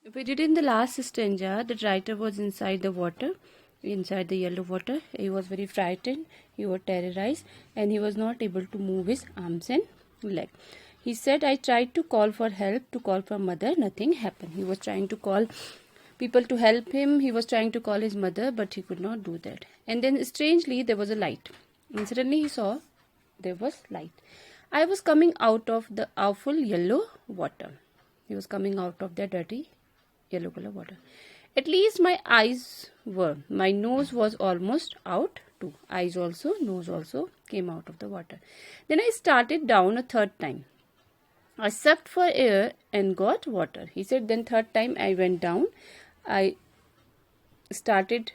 We did in the last stanza, the writer was inside the water, inside the yellow water. He was very frightened, he was terrorized, and he was not able to move his arms and leg. He said, I tried to call for help, to call for mother, nothing happened. He was trying to call people to help him, he was trying to call his mother, but he could not do that. And then strangely, there was a light. And suddenly he saw there was light. I was coming out of the awful yellow water. He was coming out of that dirty yellow color water. At least my eyes were. My nose was almost out too. Eyes also, nose also came out of the water. Then I started down a third time. I sucked for air and got water. He said, then third time I went down. I started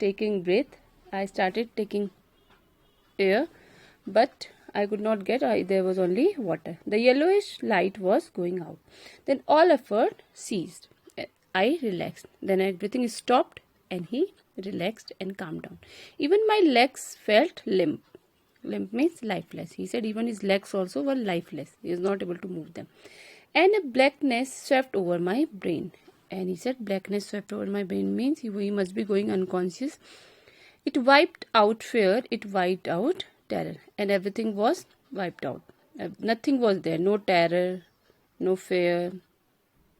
taking breath. I started taking air, but I could not get, there was only water. The yellowish light was going out. Then all effort ceased. I relaxed. Then everything stopped and he relaxed and calmed down. Even my legs felt limp. Limp means lifeless. He said even his legs also were lifeless. He was not able to move them. And a blackness swept over my brain. And he said blackness swept over my brain means he must be going unconscious. It wiped out fear. It wiped out terror. And everything was wiped out. Nothing was there. No terror, no fear.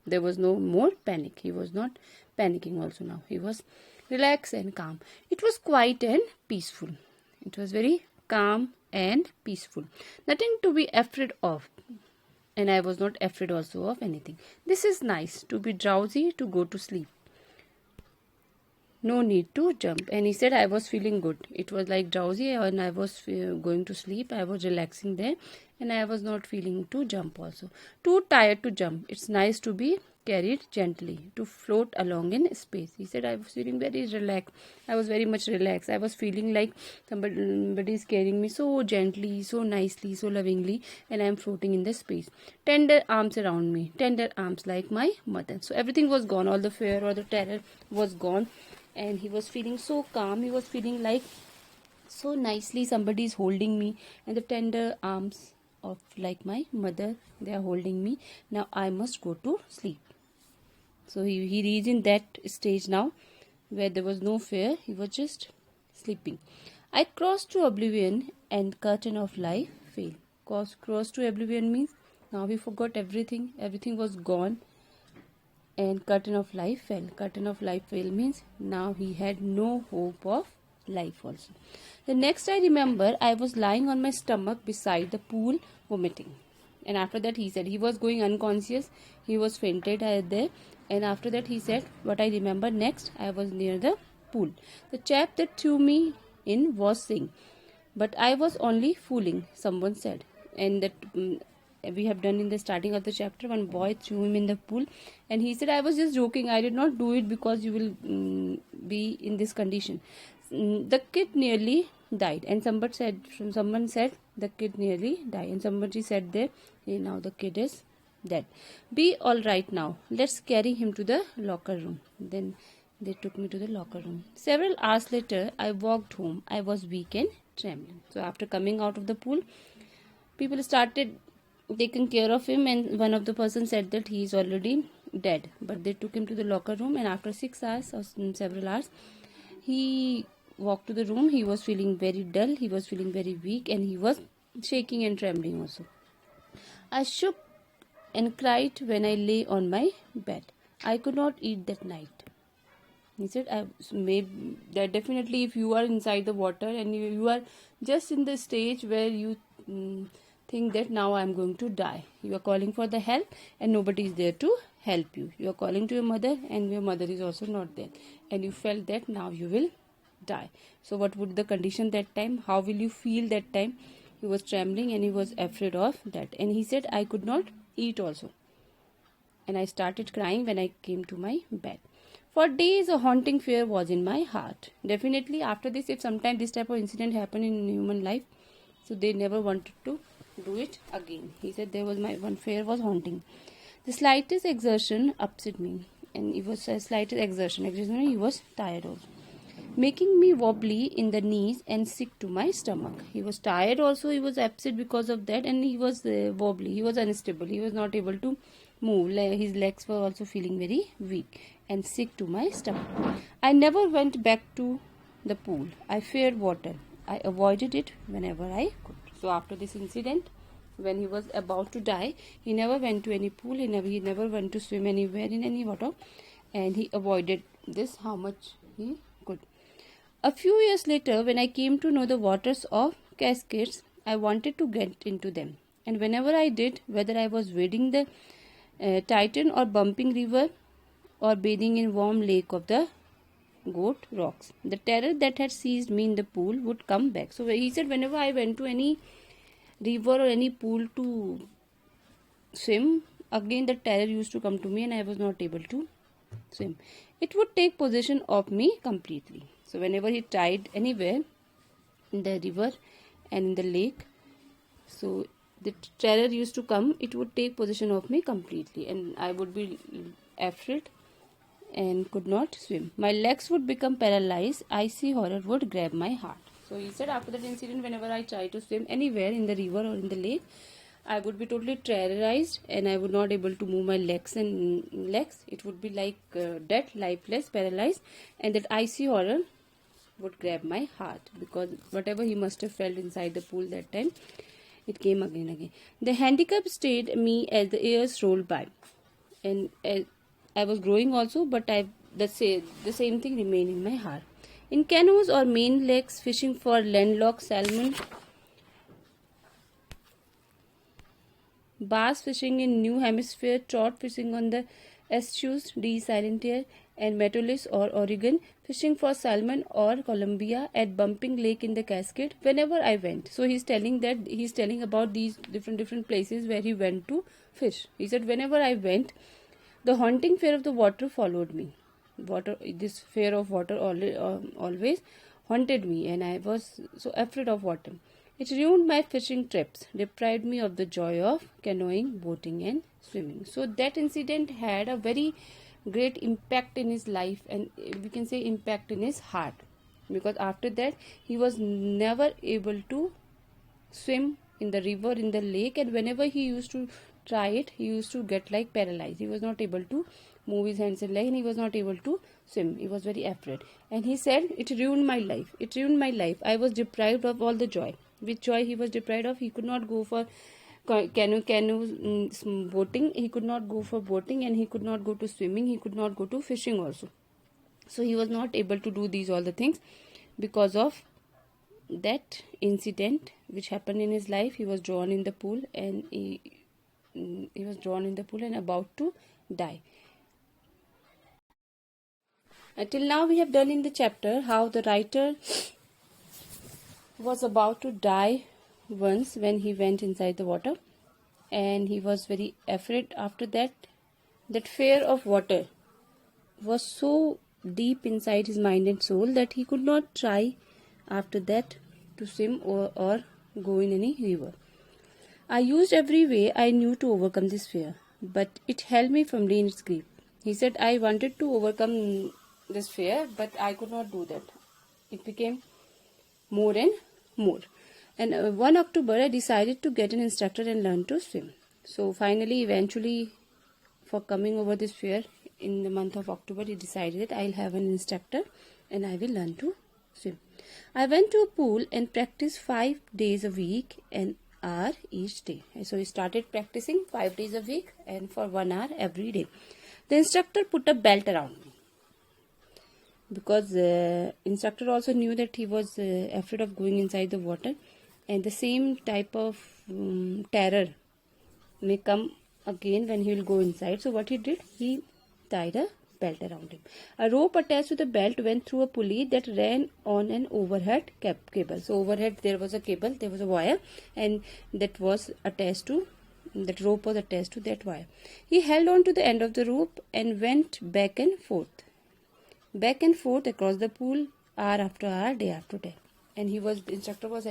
There was no more panic. He was not panicking also now. He was relaxed and calm. It was quiet and peaceful. It was very calm and peaceful. Nothing to be afraid of. And I was not afraid also of anything. This is nice. To be drowsy, to go to sleep. No need to jump. And he said I was feeling good. It was like drowsy and I was going to sleep. I was relaxing there and I was not feeling to jump also. Too tired to jump. It's nice to be carried gently, to float along in space. He said I was feeling very relaxed. I was very much relaxed. I was feeling like somebody is carrying me so gently, so nicely, so lovingly, and I am floating in the space. Tender arms around me. Tender arms like my mother. So everything was gone. All the fear or the terror was gone. And he was feeling so calm. He was feeling like so nicely somebody is holding me, and the tender arms of like my mother, they are holding me. Now I must go to sleep. So he reached in that stage now where there was no fear. He was just sleeping. I crossed to oblivion and curtain of life fell. Cross to oblivion means now we forgot everything. Everything was gone. And curtain of life fell. Curtain of life fell means now he had no hope of life also. The next I remember, I was lying on my stomach beside the pool vomiting. And after that he said he was going unconscious. He was fainted there. And after that he said, what I remember next, I was near the pool. The chap that threw me in was saying, but I was only fooling, someone said. And that we have done in the starting of the chapter, one boy threw him in the pool and he said I was just joking, I did not do it because you will be in this condition. The kid nearly died, and someone said the kid nearly died, and somebody said there, hey, now the kid is dead. Be all right now, let's carry him to the locker room. Then they took me to the locker room. Several hours later I walked home. I was weak and trembling. So after coming out of the pool, people started taking care of him, and one of the person said that he is already dead, but they took him to the locker room, and after 6 hours or several hours he walked to the room. He was feeling very dull, he was feeling very weak, and he was shaking and trembling also. I shook and cried when I lay on my bed. I could not eat that night. He said, that definitely if you are inside the water and you are just in the stage where you think that now I am going to die. You are calling for the help and nobody is there to help you. You are calling to your mother and your mother is also not there. And you felt that now you will die. So what would the condition that time? How will you feel that time? He was trembling and he was afraid of that. And he said, I could not eat also. And I started crying when I came to my bed. For days, a haunting fear was in my heart. Definitely after this, if sometime this type of incident happened in human life, so they never wanted to do it again. He said there was my one fear was haunting. The slightest exertion upset me, and it was a slightest exertion. He was tired also, making me wobbly in the knees and sick to my stomach. He was tired also. He was upset because of that, and he was wobbly. He was unstable. He was not able to move. His legs were also feeling very weak and sick to my stomach. I never went back to the pool. I feared water. I avoided it whenever I could. So after this incident, when he was about to die, he never went to any pool. He never went to swim anywhere in any water, and he avoided this how much he could. A few years later, when I came to know the waters of Cascades, I wanted to get into them. And whenever I did, whether I was wading the Titan or bumping river or bathing in warm lake of the goat rocks, the terror that had seized me in the pool would come back. So he said, whenever I went to any river or any pool to swim, again the terror used to come to me and I was not able to swim. It would take possession of me completely. So whenever he tried anywhere in the river and in the lake, so the terror used to come, it would take possession of me completely and I would be afraid and could not swim. My legs would become paralyzed. Icy horror would grab my heart. So he said, after that incident, whenever I tried to swim anywhere in the river or in the lake, I would be totally terrorized and I would not able to move my legs. It would be like dead, lifeless, paralyzed, and that icy horror would grab my heart, because whatever he must have felt inside the pool that time, it came again and again. The handicap stayed me as the years rolled by, and I was growing also, but the same thing remained in my heart. In canoes or main lakes, fishing for landlocked salmon, bass fishing in New Hampshire, trout fishing on the estuaries de Silentier and Metollis or Oregon, fishing for salmon or Columbia at Bumping Lake in the Cascade, whenever I went. So he's telling about these different places where he went to fish. He said, whenever I went, the haunting fear of the water followed me. This fear of water always haunted me, and I was so afraid of water. It ruined my fishing trips, deprived me of the joy of canoeing, boating, and swimming. So that incident had a very great impact in his life, and we can say impact in his heart, because after that he was never able to swim in the river, in the lake, and whenever he used to try it, he used to get like paralyzed. He was not able to move his hands and legs, and he was not able to swim. He was very afraid, and he said, it ruined my life. It ruined my life. I was deprived of all the joy. Which joy he was deprived of? He could not go for boating. He could not go for boating, and he could not go to swimming. He could not go to fishing also. So he was not able to do these all the things because of that incident which happened in his life. He was drawn in the pool, and he was drawn in the pool and about to die. Until now we have done in the chapter how the writer was about to die once when he went inside the water, and he was very afraid after that. That fear of water was so deep inside his mind and soul that he could not try after that to swim or go in any river. I used every way I knew to overcome this fear, but it held me firmly in its grip. He said, I wanted to overcome this fear, but I could not do that. It became more and more. And one October, I decided to get an instructor and learn to swim. So finally, eventually, for coming over this fear, in the month of October, he decided that I'll have an instructor and I will learn to swim. I went to a pool and practiced 5 days a week, an hour each day. So he started practicing 5 days a week and for 1 hour every day. The instructor put a belt around me, because the instructor also knew that he was afraid of going inside the water, and the same type of terror may come again when he will go inside. So what he did, he tied a belt around him. A rope attached to the belt went through a pulley that ran on an overhead cable. So overhead there was a cable, there was a wire, and that was attached to, that rope was attached to that wire. He held on to the end of the rope and went back and forth across the pool, hour after hour, day after day. And the instructor was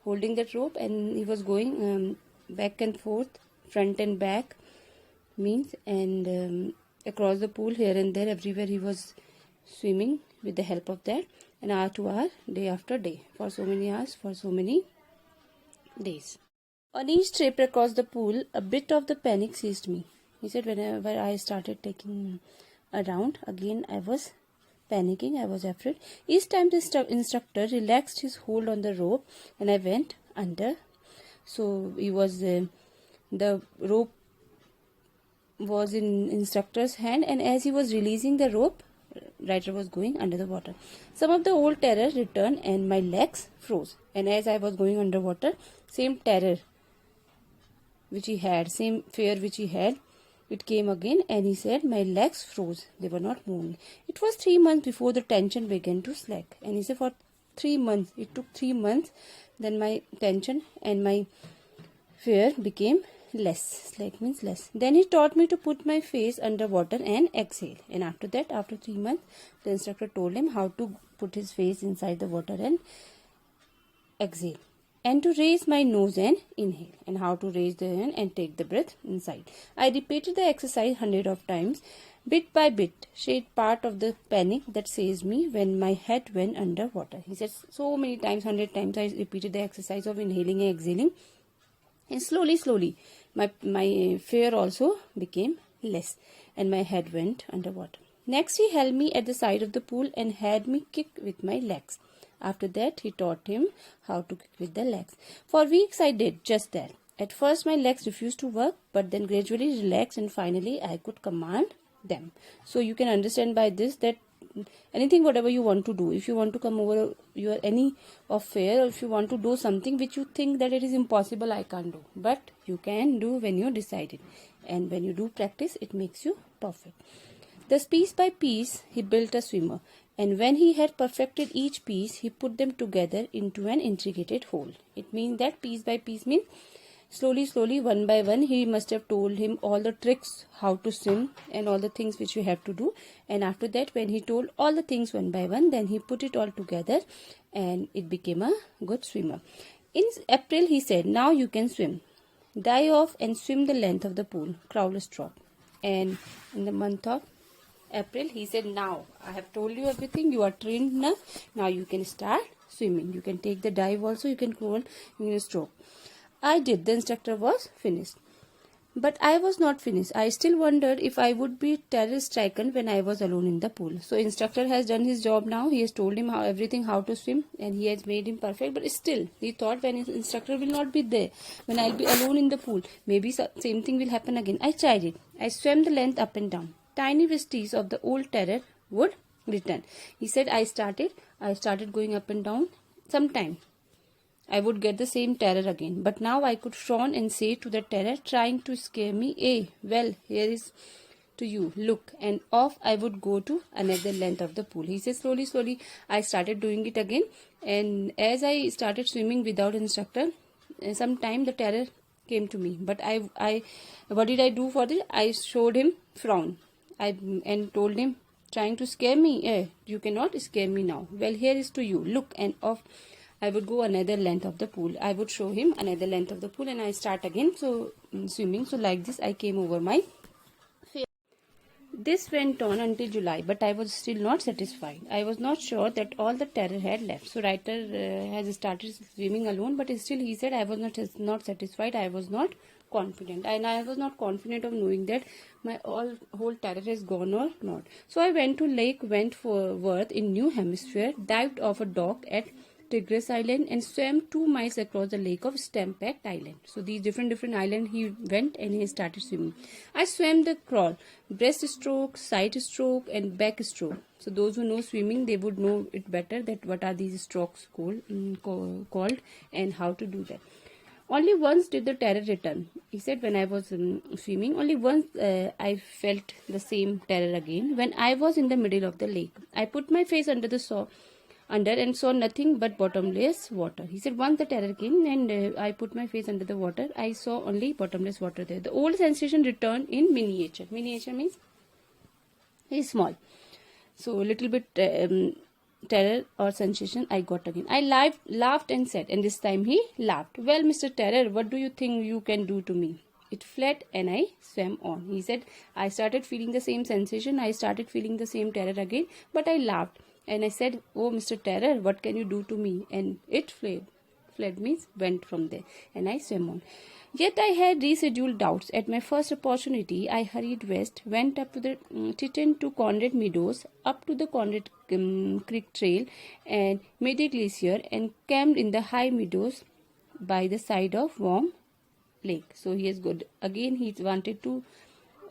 holding that rope, and he was going back and forth, front and back means, and across the pool, here and there, everywhere he was swimming with the help of that, and hour to hour, day after day, for so many hours, for so many days. On each trip across the pool, a bit of the panic seized me. He said, whenever I started taking a round, again I was panicking, I was afraid. Each time the instructor relaxed his hold on the rope and I went under. So the rope was in instructor's hand, and as he was releasing the rope, rider was going under the water. Some of the old terror returned and my legs froze. And as I was going underwater, same terror which he had, same fear which he had, it came again, and he said my legs froze. They were not moving. It was 3 months before the tension began to slack. And he said for 3 months, it took 3 months, then my tension and my fear became less. Slack means less. Then he taught me to put my face underwater and exhale. And after that, after 3 months, the instructor told him how to put his face inside the water and exhale. And to raise my nose and inhale. And how to raise the hand and take the breath inside. I repeated the exercise 100 of times. Bit by bit, shed part of the panic that seized me when my head went under water. He said so many times, 100 times, I repeated the exercise of inhaling and exhaling. And slowly, my fear also became less and my head went underwater. Next, he held me at the side of the pool and had me kick with my legs. After that, he taught him how to kick with the legs. For weeks, I did just that. At first, my legs refused to work, but then gradually relaxed and finally, I could command them. So, you can understand by this that anything whatever you want to do, if you want to come over your any of fear, or if you want to do something which you think that it is impossible, I can't do, but you can do when you decide it, and when you do practice, it makes you perfect. Thus piece by piece he built a swimmer, and when he had perfected each piece, he put them together into an intricate whole. It means that piece by piece means slowly, one by one, he must have told him all the tricks, how to swim and all the things which you have to do. And after that, when he told all the things one by one, then he put it all together and it became a good swimmer. In April, he said, now you can swim. Dive off and swim the length of the pool, crawl stroke. And in the month of April, he said, now I have told you everything, you are trained enough, now you can start swimming. You can take the dive also, you can crawl, you can stroke. I did. The instructor was finished. But I was not finished. I still wondered if I would be terror-stricken when I was alone in the pool. So instructor has done his job now. He has told him how to swim, and he has made him perfect. But still, he thought when his instructor will not be there, when I'll be alone in the pool, maybe same thing will happen again. I tried it. I swam the length up and down. Tiny vestiges of the old terror would return. He said I started going up and down. Sometime I would get the same terror again. But now I could frown and say to the terror trying to scare me, "Eh, well, here is to you, look," and off I would go to another length of the pool. He says slowly I started doing it again, and as I started swimming without instructor, sometime the terror came to me. But I what did I do for this? I showed him frown. And told him trying to scare me, "Eh, you cannot scare me now. Well, here is to you, look," and off I would go another length of the pool. I would show him another length of the pool and I start again swimming. So like this I came over my fear. This went on until July, but I was still not satisfied. I was not sure that all the terror had left. So writer has started swimming alone, but still he said I was not satisfied. I was not confident, and I was not confident of knowing that my whole terror has gone or not. So I went to Lake Wentworth in New Hampshire, dived off a dock at Tigris Island and swam 2 miles across the lake of Stampeck Island. So these different islands he went and he started swimming. I swam the crawl, breaststroke, side stroke and backstroke. So those who know swimming, they would know it better that what are these strokes called and how to do that. Only once did the terror return. He said when I was swimming, only once I felt the same terror again. When I was in the middle of the lake, I put my face under and saw nothing but bottomless water. He said once the terror came and I put my face under the water, I saw only bottomless water there. The old sensation returned in miniature. Miniature means very small. So a little bit terror or sensation I got again. I laughed and said, and this time he laughed. "Well, Mr. Terror, what do you think you can do to me?" It fled and I swam on. He said I started feeling the same sensation. I started feeling the same terror again, but I laughed. And I said, "Oh, Mr. Terror, what can you do to me?" And it fled fled means went from there, and I swam on. Yet I had rescheduled doubts. At my first opportunity, I hurried west, went up to the Titan to Conrad Meadows, up to the Conrad Creek Trail and Meadow Glacier, and camped in the high meadows by the side of warm lake. So he is good. Again, he wanted to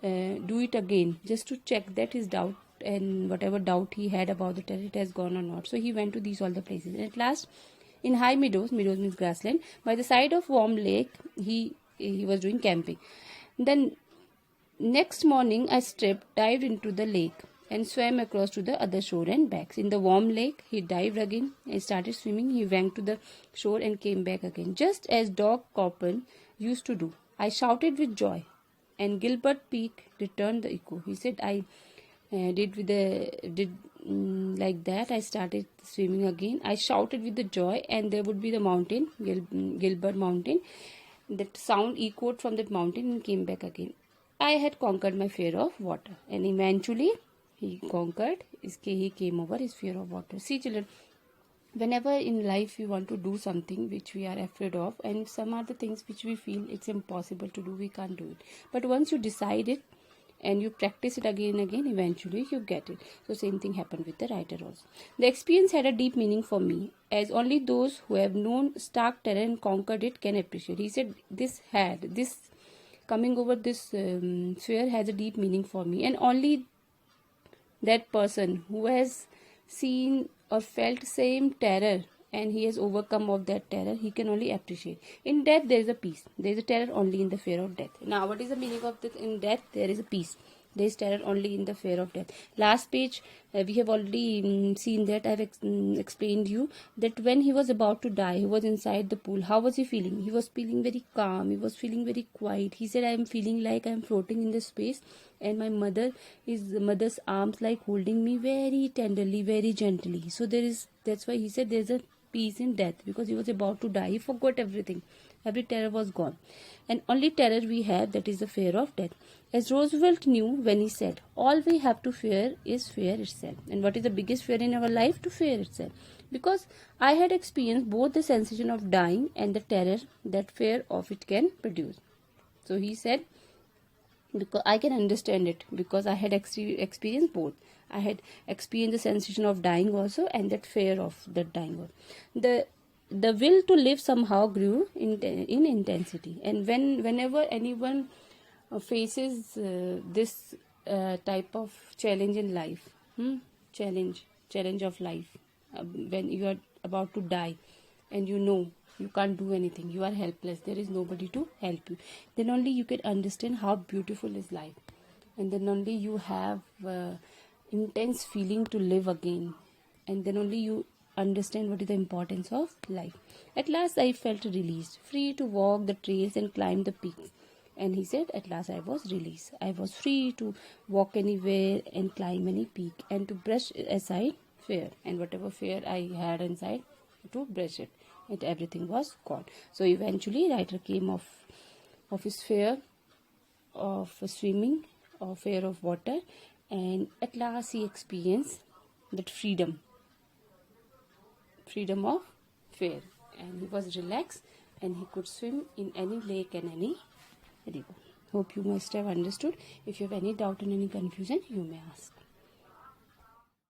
do it again, just to check that his doubt and whatever doubt he had about the terror, it has gone or not. So he went to these all the places. And at last, in high meadows means grassland, by the side of warm lake, he was doing camping. Then next morning, I dived into the lake and swam across to the other shore and back. In the warm lake, he dived again and started swimming. He went to the shore and came back again, just as Doc Coppin used to do. I shouted with joy, and Gilbert Peak returned the echo. He said, I like that. I started swimming again. I shouted with the joy, and there would be the mountain, Gilbert Mountain. That sound echoed from that mountain and came back again. I had conquered my fear of water, and eventually he came over his fear of water. See, children, whenever in life we want to do something which we are afraid of, and some are the things which we feel it's impossible to do, we can't do it. But once you decide it and you practice it again and again, eventually you get it. So same thing happened with the writer also. The experience had a deep meaning for me, as only those who have known stark terror and conquered it can appreciate. He said this coming over this fear has a deep meaning for me, and only that person who has seen or felt same terror and he has overcome of that terror, he can only appreciate. In death there is a peace. There is a terror only in the fear of death. Now what is the meaning of this? In death there is a peace. There is terror only in the fear of death. Last page we have already seen that. I have explained you that when he was about to die, he was inside the pool. How was he feeling? He was feeling very calm. He was feeling very quiet. He said, I am feeling like I am floating in the space, and my mother's arms like holding me very tenderly, very gently. So that's why he said there is a peace in death, because he was about to die. He forgot everything. Every terror was gone, and only terror we have, that is the fear of death. As Roosevelt knew when he said, all we have to fear is fear itself. And what is the biggest fear in our life? To fear itself. Because I had experienced both the sensation of dying and the terror that fear of it can produce. So he said, because I can understand it, because I had experienced both. I had experienced the sensation of dying also, and that fear of that dying also. The will to live somehow grew in intensity, and whenever anyone faces this type of challenge in life, challenge of life, when you are about to die and you know you can't do anything, you are helpless, there is nobody to help you, then only you can understand how beautiful is life, and then only you have intense feeling to live again, and then only you understand what is the importance of life. At last I felt released, free to walk the trails and climb the peaks. And he said, at last I was released. I was free to walk anywhere and climb any peak, and to brush aside fear, and whatever fear I had inside, to brush it. Everything was gone. So eventually writer came of his fear of swimming, or fear of water, and at last he experienced that freedom of fear, and he was relaxed, and he could swim in any lake and any river. Hope you must have understood. If you have any doubt and any confusion, you may ask.